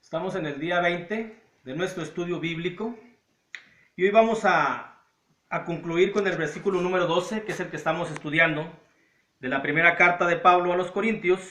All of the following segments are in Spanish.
Estamos en el día 20 de nuestro estudio bíblico y hoy vamos a concluir con el versículo número 12, que es el que estamos estudiando, de la primera carta de Pablo a los Corintios,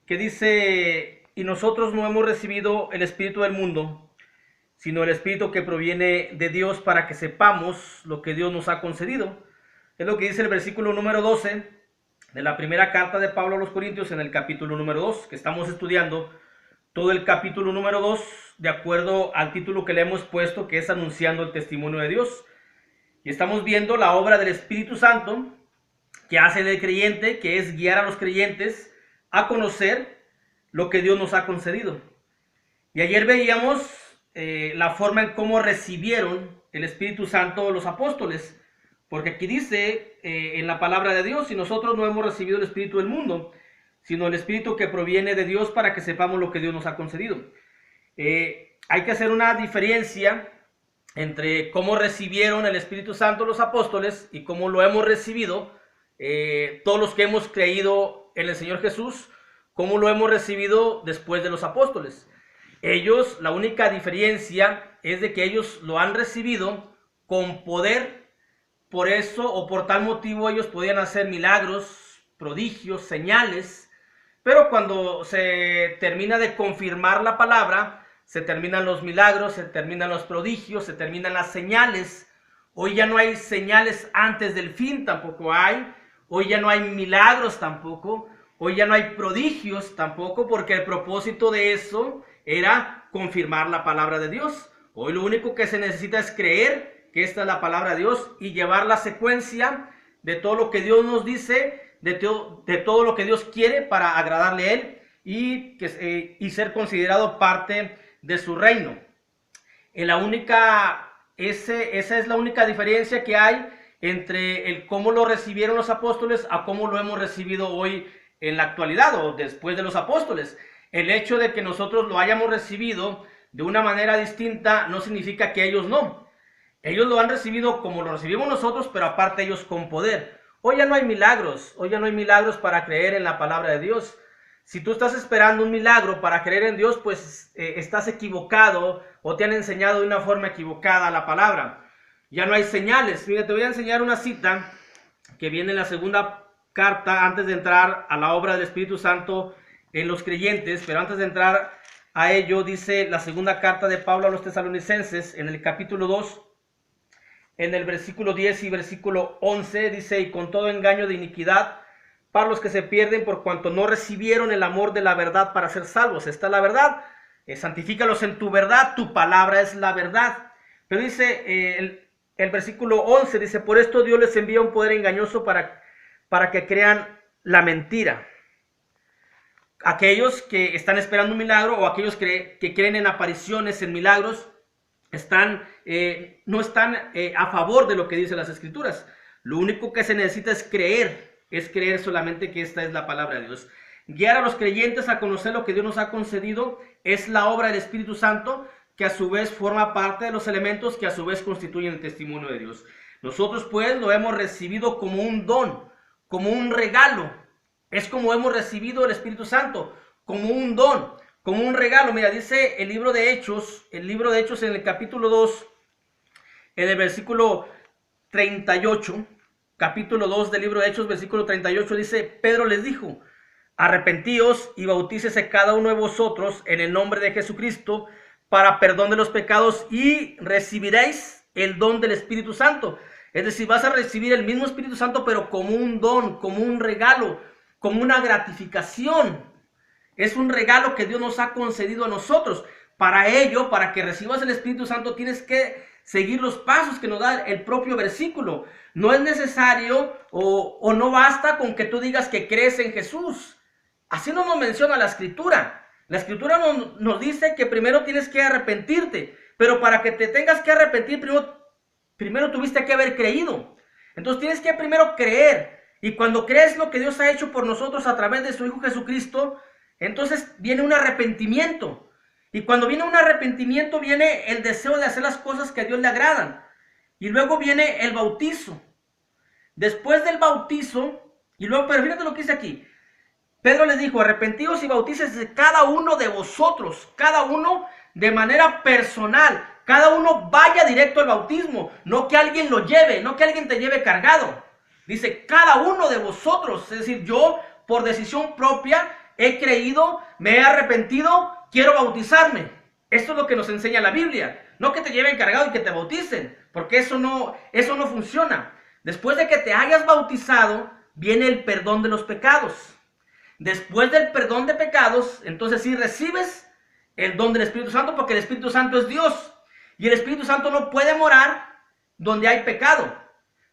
que dice: y nosotros no hemos recibido el espíritu del mundo, sino el espíritu que proviene de Dios, para que sepamos lo que Dios nos ha concedido. Es lo que dice el versículo número 12 de la primera carta de Pablo a los Corintios, en el capítulo número 2, que estamos estudiando todo el capítulo número 2, de acuerdo al título que le hemos puesto, que es Anunciando el Testimonio de Dios. Y estamos viendo la obra del Espíritu Santo que hace el creyente, que es guiar a los creyentes a conocer lo que Dios nos ha concedido. Y ayer veíamos la forma en cómo recibieron el Espíritu Santo los apóstoles, porque aquí dice en la palabra de Dios: y nosotros no hemos recibido el espíritu del mundo, sino el espíritu que proviene de Dios, para que sepamos lo que Dios nos ha concedido. Hay que hacer una diferencia entre cómo recibieron el Espíritu Santo los apóstoles y cómo lo hemos recibido todos los que hemos creído en el Señor Jesús, cómo lo hemos recibido después de los apóstoles. Ellos, la única diferencia es de que ellos lo han recibido con poder. Por eso o por tal motivo ellos podían hacer milagros, prodigios, señales. Pero cuando se termina de confirmar la palabra, se terminan los milagros, se terminan los prodigios, se terminan las señales. Hoy ya no hay señales antes del fin, tampoco hay. Hoy ya no hay milagros tampoco. Hoy ya no hay prodigios tampoco, porque el propósito de eso era confirmar la palabra de Dios. Hoy lo único que se necesita es creer que esta es la palabra de Dios y llevar la secuencia de todo lo que Dios nos dice, de todo lo que Dios quiere para agradarle a Él y ser considerado parte de su reino. Esa es la única diferencia que hay entre el cómo lo recibieron los apóstoles a cómo lo hemos recibido hoy en la actualidad o después de los apóstoles. El hecho de que nosotros lo hayamos recibido de una manera distinta no significa que ellos no. Ellos lo han recibido como lo recibimos nosotros, pero aparte ellos con poder. Hoy ya no hay milagros, para creer en la palabra de Dios. Si tú estás esperando un milagro para creer en Dios, pues estás equivocado o te han enseñado de una forma equivocada la palabra. Ya no hay señales. Mira, te voy a enseñar una cita que viene en la segunda carta, antes de entrar a la obra del Espíritu Santo en los creyentes, pero antes de entrar a ello, dice la segunda carta de Pablo a los Tesalonicenses, en el capítulo 2, en el versículo 10 y versículo 11, dice: y con todo engaño de iniquidad para los que se pierden, por cuanto no recibieron el amor de la verdad para ser salvos. Esta es la verdad. Santifícalos en tu verdad, tu palabra es la verdad. Pero dice el versículo 11, dice: por esto Dios les envía un poder engañoso para que crean la mentira. Aquellos que están esperando un milagro, o aquellos que creen en apariciones, en milagros, no están a favor de lo que dicen las Escrituras. Lo único que se necesita es creer solamente que esta es la palabra de Dios. Guiar a los creyentes a conocer lo que Dios nos ha concedido es la obra del Espíritu Santo, que a su vez forma parte de los elementos que a su vez constituyen el testimonio de Dios. Nosotros pues lo hemos recibido como un don, como un regalo. Es como hemos recibido el Espíritu Santo, como un don, como un regalo. Mira, dice el libro de Hechos en el capítulo 2, en el versículo 38, capítulo 2 del libro de Hechos, versículo 38, dice: Pedro les dijo: arrepentíos y bautícese cada uno de vosotros en el nombre de Jesucristo para perdón de los pecados, y recibiréis el don del Espíritu Santo. Es decir, vas a recibir el mismo Espíritu Santo, pero como un don, como un regalo, como una gratificación. Es un regalo que Dios nos ha concedido a nosotros. Para ello, para que recibas el Espíritu Santo, tienes que seguir los pasos que nos da el propio versículo. No es necesario o no basta con que tú digas que crees en Jesús. Así no nos menciona la Escritura. La Escritura nos dice que primero tienes que arrepentirte, pero para que te tengas que arrepentir, primero tuviste que haber creído. Entonces tienes que primero creer. Y cuando crees lo que Dios ha hecho por nosotros a través de su Hijo Jesucristo, entonces viene un arrepentimiento. Y cuando viene un arrepentimiento, viene el deseo de hacer las cosas que a Dios le agradan. Y luego viene el bautizo. Después del bautizo, pero fíjate lo que dice aquí: Pedro les dijo, arrepentíos y bautícese cada uno de vosotros, cada uno de manera personal, cada uno vaya directo al bautismo, no que alguien lo lleve, no que alguien te lleve cargado. Dice, cada uno de vosotros, es decir, yo por decisión propia he creído, me he arrepentido, quiero bautizarme. Esto es lo que nos enseña la Biblia, no que te lleven cargado y que te bauticen, porque eso no funciona. Después de que te hayas bautizado, viene el perdón de los pecados. Después del perdón de pecados, entonces sí recibes el don del Espíritu Santo, porque el Espíritu Santo es Dios. Y el Espíritu Santo no puede morar donde hay pecado.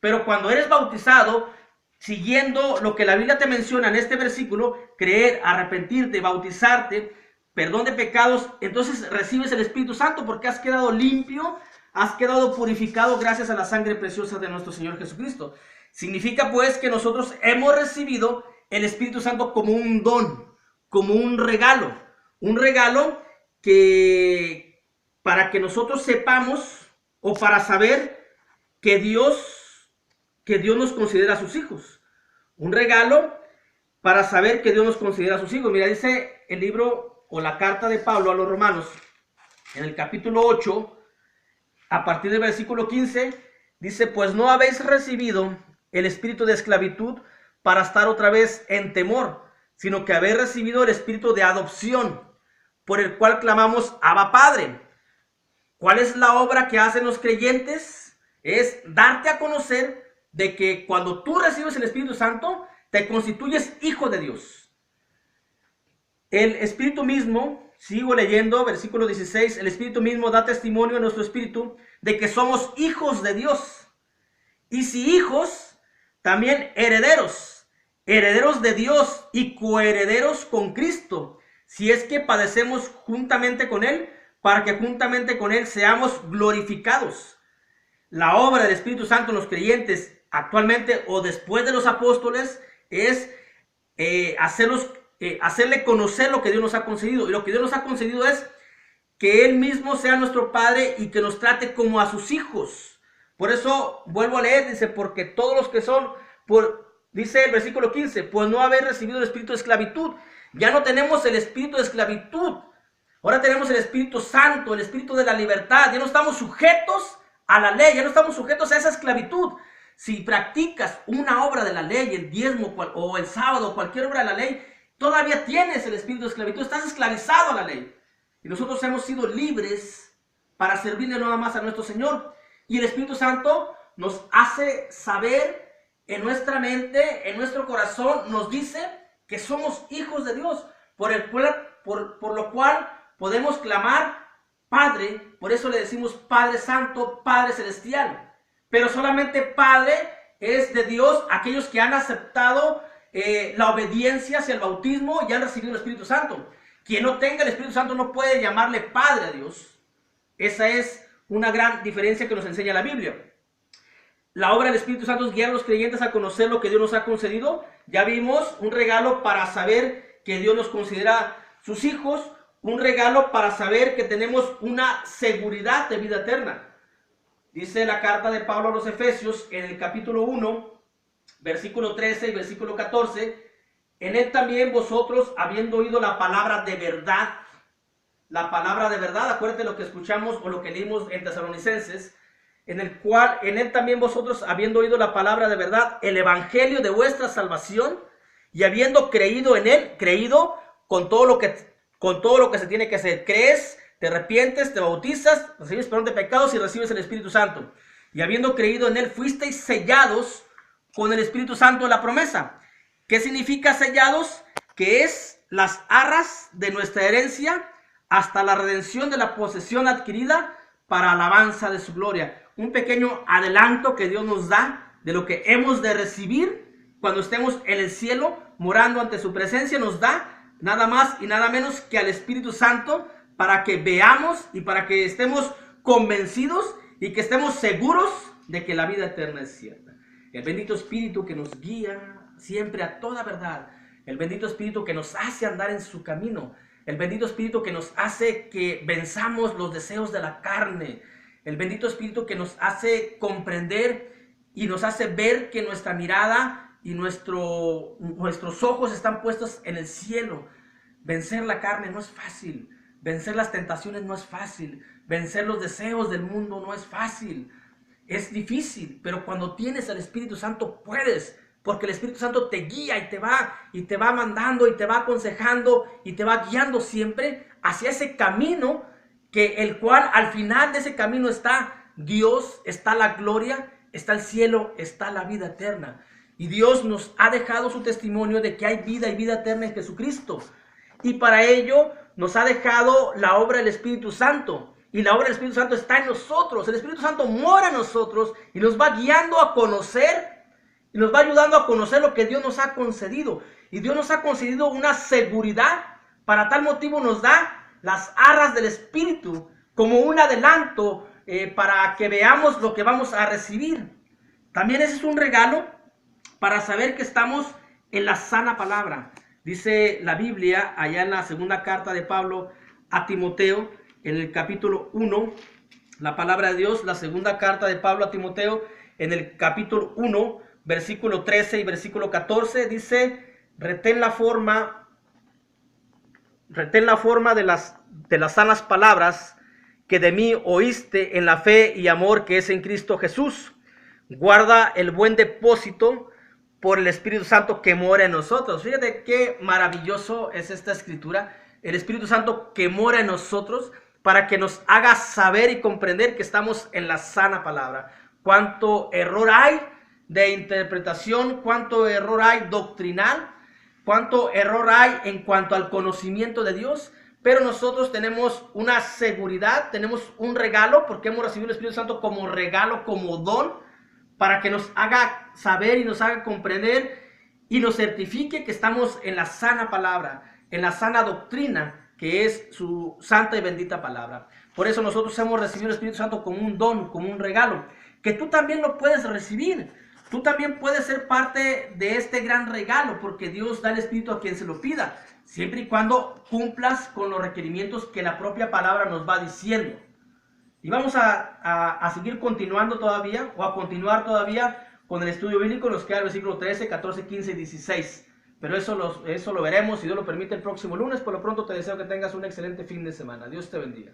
Pero cuando eres bautizado, siguiendo lo que la Biblia te menciona en este versículo, creer, arrepentirte, bautizarte, perdón de pecados, entonces recibes el Espíritu Santo porque has quedado limpio, has quedado purificado gracias a la sangre preciosa de nuestro Señor Jesucristo. Significa pues que nosotros hemos recibido el Espíritu Santo como un don, como un regalo que para que nosotros sepamos o para saber que Dios nos considera a sus hijos. Un regalo para saber que Dios nos considera a sus hijos. Mira, dice el libro o la carta de Pablo a los Romanos, en el capítulo 8, a partir del versículo 15, dice, pues no habéis recibido el espíritu de esclavitud para estar otra vez en temor, sino que habéis recibido el espíritu de adopción, por el cual clamamos, Abba Padre. ¿Cuál es la obra que hacen los creyentes? Es darte a conocer de que cuando tú recibes el Espíritu Santo, te constituyes hijo de Dios. El Espíritu mismo, sigo leyendo, versículo 16, el Espíritu mismo da testimonio a nuestro espíritu de que somos hijos de Dios. Y si hijos, también herederos, herederos de Dios y coherederos con Cristo, si es que padecemos juntamente con Él, para que juntamente con Él seamos glorificados. La obra del Espíritu Santo en los creyentes actualmente o después de los apóstoles es hacerle conocer lo que Dios nos ha concedido. Y lo que Dios nos ha concedido es que Él mismo sea nuestro Padre y que nos trate como a sus hijos. Por eso vuelvo a leer, dice, porque todos los que son, dice el versículo 15, pues no haber recibido el espíritu de esclavitud. Ya no tenemos el espíritu de esclavitud. Ahora tenemos el Espíritu Santo, el espíritu de la libertad. Ya no estamos sujetos a la ley, ya no estamos sujetos a esa esclavitud. Si practicas una obra de la ley, el diezmo o el sábado, cualquier obra de la ley, todavía tienes el espíritu de esclavitud, estás esclavizado a la ley. Y nosotros hemos sido libres para servirle nada más a nuestro Señor. Y el Espíritu Santo nos hace saber en nuestra mente, en nuestro corazón, nos dice que somos hijos de Dios, por lo cual podemos clamar Padre. Por eso le decimos Padre Santo, Padre Celestial. Pero solamente Padre es de Dios aquellos que han aceptado la obediencia hacia el bautismo y han recibido el Espíritu Santo. Quien no tenga el Espíritu Santo no puede llamarle Padre a Dios. Esa es una gran diferencia que nos enseña la Biblia. La obra del Espíritu Santo es guiar a los creyentes a conocer lo que Dios nos ha concedido. Ya vimos un regalo para saber que Dios nos considera sus hijos. Un regalo para saber que tenemos una seguridad de vida eterna. Dice la carta de Pablo a los Efesios en el capítulo 1, versículo 13 y versículo 14. En él también vosotros, habiendo oído la palabra de verdad, acuérdate lo que escuchamos o lo que leímos en Tesalonicenses, en él también vosotros, habiendo oído la palabra de verdad, el evangelio de vuestra salvación, y habiendo creído en él, creído con todo lo que se tiene que hacer. Crees, te arrepientes, te bautizas, recibes perdón de pecados y recibes el Espíritu Santo. Y habiendo creído en él, fuisteis sellados con el Espíritu Santo de la promesa. ¿Qué significa sellados? Que es las arras de nuestra herencia hasta la redención de la posesión adquirida para alabanza de su gloria. Un pequeño adelanto que Dios nos da de lo que hemos de recibir cuando estemos en el cielo, morando ante su presencia. Nos da nada más y nada menos que al Espíritu Santo para que veamos y para que estemos convencidos y que estemos seguros de que la vida eterna es cierta. El bendito Espíritu que nos guía siempre a toda verdad. El bendito Espíritu que nos hace andar en su camino. El bendito Espíritu que nos hace que venzamos los deseos de la carne. El bendito Espíritu que nos hace comprender y nos hace ver que nuestra mirada y nuestros ojos están puestos en el cielo. Vencer la carne no es fácil, vencer las tentaciones no es fácil, vencer los deseos del mundo no es fácil, es difícil, pero cuando tienes al Espíritu Santo puedes, porque el Espíritu Santo te guía y te va mandando y te va aconsejando y te va guiando siempre hacia ese camino, que el cual al final de ese camino está Dios, está la gloria, está el cielo, está la vida eterna. Y Dios nos ha dejado su testimonio de que hay vida y vida eterna en Jesucristo. Y para ello nos ha dejado la obra del Espíritu Santo. Y la obra del Espíritu Santo está en nosotros. El Espíritu Santo mora en nosotros y nos va guiando a conocer, y nos va ayudando a conocer lo que Dios nos ha concedido. Y Dios nos ha concedido una seguridad. Para tal motivo nos da las arras del Espíritu como un adelanto para que veamos lo que vamos a recibir. También ese es un regalo para saber que estamos en la sana palabra. Dice la Biblia allá en la segunda carta de Pablo a Timoteo, en el capítulo 1, la palabra de Dios, la segunda carta de Pablo a Timoteo, en el capítulo 1, versículo 13 y versículo 14, dice: retén la forma de las sanas palabras que de mí oíste en la fe y amor que es en Cristo Jesús. Guarda el buen depósito por el Espíritu Santo que mora en nosotros. Fíjate qué maravilloso es esta escritura. El Espíritu Santo que mora en nosotros para que nos haga saber y comprender que estamos en la sana palabra. Cuánto error hay de interpretación, cuánto error hay doctrinal, cuánto error hay en cuanto al conocimiento de Dios. Pero nosotros tenemos una seguridad, tenemos un regalo, porque hemos recibido el Espíritu Santo como regalo, como don, para que nos haga saber y nos haga comprender y nos certifique que estamos en la sana palabra, en la sana doctrina, que es su santa y bendita palabra. Por eso nosotros hemos recibido el Espíritu Santo como un don, como un regalo, que tú también lo puedes recibir. Tú también puedes ser parte de este gran regalo, porque Dios da el Espíritu a quien se lo pida, siempre y cuando cumplas con los requerimientos que la propia palabra nos va diciendo. Y vamos a seguir continuando todavía, o a continuar todavía con el estudio bíblico. Nos queda el versículo 13, 14, 15 y 16. Pero eso lo veremos, si Dios lo permite, el próximo lunes. Por lo pronto te deseo que tengas un excelente fin de semana. Dios te bendiga.